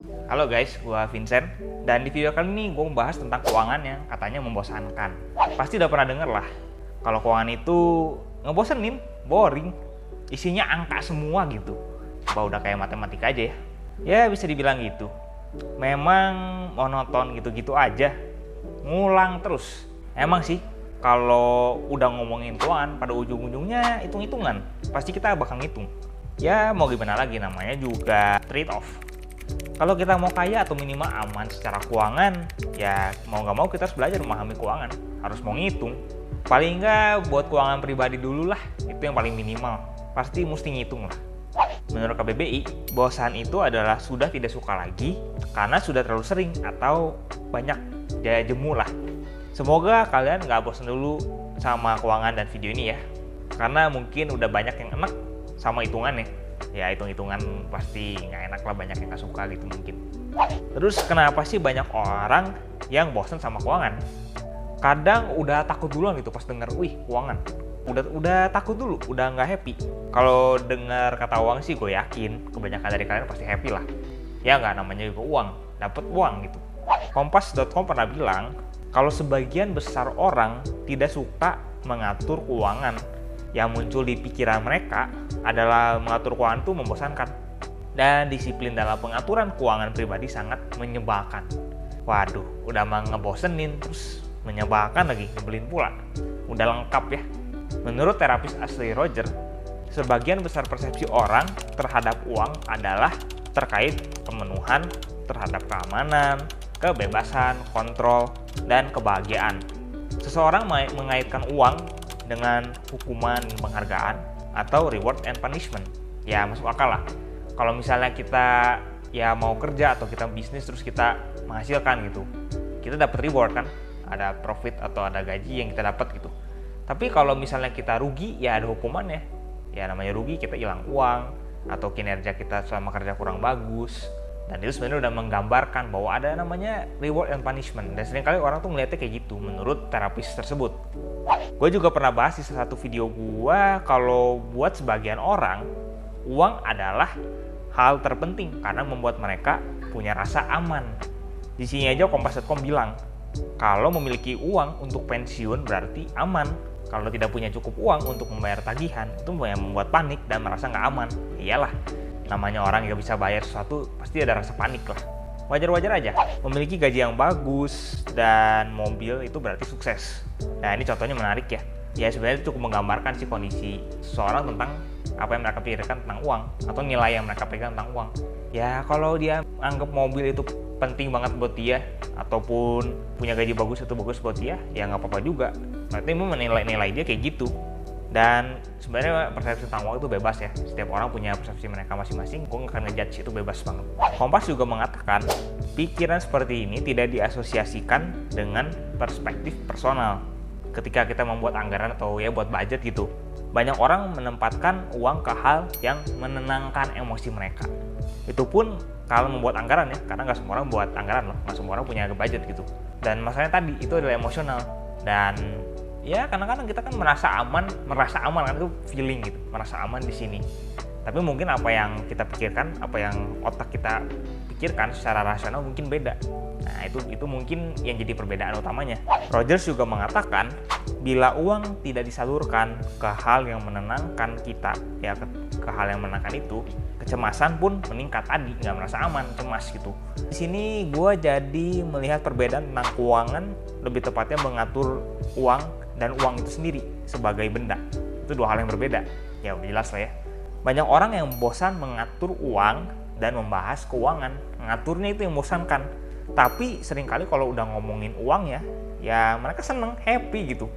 Halo guys, gua Vincent. Dan di video kali ini gue membahas tentang keuangan yang katanya membosankan. Pasti udah pernah denger lah, kalau keuangan itu ngebosenin, boring, isinya angka semua gitu. Bah, udah kayak matematika aja ya. Ya bisa dibilang gitu. Memang monoton gitu-gitu aja, ngulang terus. Emang sih, kalau udah ngomongin keuangan, pada ujung-ujungnya hitung-hitungan. Pasti kita bakal ngitung. Ya mau gimana lagi, namanya juga trade off. Kalau kita mau kaya atau minimal aman secara keuangan, ya mau nggak mau kita harus belajar memahami keuangan. Harus mau ngitung. Paling nggak buat keuangan pribadi dulu lah, itu yang paling minimal. Pasti mesti ngitung lah. Menurut KBBI, bosan itu adalah sudah tidak suka lagi karena sudah terlalu sering atau banyak daya jemu lah. Semoga kalian nggak bosan dulu sama keuangan dan video ini ya. Karena mungkin udah banyak yang enak sama hitungannya. Ya hitung-hitungan pasti nggak enak lah, banyak yang nggak suka gitu mungkin. Terus kenapa sih banyak orang yang bosan sama keuangan? Kadang udah takut duluan gitu pas denger, wih keuangan. Udah takut dulu, udah nggak happy. Kalau dengar kata uang sih gue yakin kebanyakan dari kalian pasti happy lah. Ya nggak, namanya juga uang, dapet uang gitu. Kompas.com pernah bilang kalau sebagian besar orang tidak suka mengatur keuangan. Yang muncul di pikiran mereka adalah mengatur keuangan itu membosankan. Dan disiplin dalam pengaturan keuangan pribadi sangat menyebalkan. Waduh, udah mah ngebosenin, terus menyebalkan lagi, nyebelin pula. Udah lengkap ya. Menurut terapis Ashley Roger, sebagian besar persepsi orang terhadap uang adalah terkait pemenuhan terhadap keamanan, kebebasan, kontrol, dan kebahagiaan. Seseorang mengaitkan uang dengan hukuman, penghargaan, atau reward and punishment. Ya masuk akal lah. Kalau misalnya kita ya mau kerja atau kita bisnis terus kita menghasilkan gitu, kita dapat reward kan, ada profit atau ada gaji yang kita dapat gitu. Tapi kalau misalnya kita rugi, ya ada hukumannya. Ya namanya rugi, kita hilang uang atau kinerja kita selama kerja kurang bagus. Dan itu sebenarnya udah menggambarkan bahwa ada namanya reward and punishment. Dan seringkali orang tuh melihatnya kayak gitu menurut terapis tersebut. Gue juga pernah bahas di salah satu video gue kalau buat sebagian orang, uang adalah hal terpenting karena membuat mereka punya rasa aman. Di sini aja Kompas.com bilang, kalau memiliki uang untuk pensiun berarti aman. Kalau tidak punya cukup uang untuk membayar tagihan, itu yang membuat panik dan merasa nggak aman. Iyalah, namanya orang yang bisa bayar sesuatu pasti ada rasa panik lah. Wajar-wajar aja. Memiliki gaji yang bagus dan mobil itu berarti sukses. Nah ini contohnya menarik ya. Ya sebenarnya cukup menggambarkan sih kondisi seseorang tentang apa yang mereka pikirkan tentang uang atau nilai yang mereka pegang tentang uang. Ya kalau dia anggap mobil itu penting banget buat dia ataupun punya gaji bagus itu bagus buat dia, ya nggak apa-apa juga. Berarti memang menilai dia kayak gitu. Dan sebenarnya persepsi tentang uang itu bebas ya. Setiap orang punya persepsi mereka masing-masing. Gue nggak akan ngejudge, itu bebas banget. Kompas juga mengatakan pikiran seperti ini tidak diasosiasikan dengan perspektif personal. Ketika kita membuat anggaran atau ya buat budget gitu, banyak orang menempatkan uang ke hal yang menenangkan emosi mereka. Itu pun kalau membuat anggaran ya, karena nggak semua orang buat anggaran loh, nggak semua orang punya budget gitu. Dan masalahnya tadi itu adalah emosional. Dan ya kadang-kadang kita kan merasa aman kan, itu feeling gitu, merasa aman di sini. Tapi mungkin apa yang kita pikirkan, apa yang otak kita pikirkan secara rasional mungkin beda. Nah itu mungkin yang jadi perbedaan utamanya. Rogers juga mengatakan bila uang tidak disalurkan ke hal yang menenangkan kita, ya ke hal yang menenangkan itu, kecemasan pun meningkat tadi, nggak merasa aman, cemas gitu. Di sini gue jadi melihat perbedaan tentang keuangan, lebih tepatnya mengatur uang dan uang itu sendiri sebagai benda. Itu dua hal yang berbeda. Ya udah jelas lah ya. Banyak orang yang bosan mengatur uang dan membahas keuangan. Ngaturnya itu yang membosankan. Tapi seringkali kalau udah ngomongin uang ya mereka seneng, happy gitu.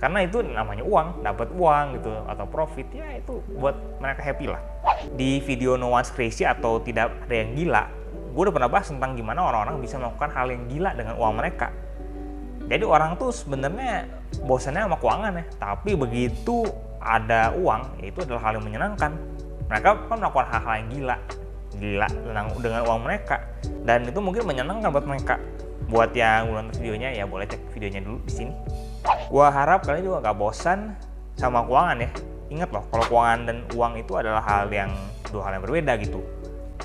Karena itu namanya uang, dapat uang gitu atau profit, ya itu buat mereka happy lah. Di video No One's Crazy atau Tidak Ada Yang Gila, gue udah pernah bahas tentang gimana orang-orang bisa melakukan hal yang gila dengan uang mereka. Jadi orang tuh sebenarnya bosannya sama keuangan ya, tapi begitu ada uang, ya itu adalah hal yang menyenangkan. Mereka kan melakukan hal-hal yang gila dengan uang mereka, dan itu mungkin menyenangkan buat mereka. Buat yang belum nonton videonya ya boleh cek videonya dulu di sini. Gua harap kalian juga nggak bosan sama keuangan ya. Ingat loh, kalau keuangan dan uang itu adalah dua hal yang berbeda gitu.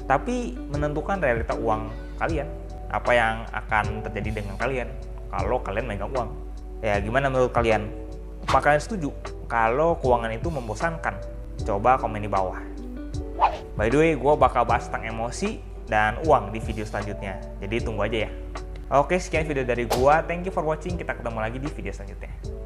tapi menentukan realita uang kalian. Apa yang akan terjadi dengan kalian kalau kalian megang uang. Ya, gimana menurut kalian? Apa kalian setuju kalau keuangan itu membosankan? Coba komen di bawah. By the way, gue bakal bahas tentang emosi dan uang di video selanjutnya. Jadi tunggu aja ya. Oke, sekian video dari gue. Thank you for watching. Kita ketemu lagi di video selanjutnya.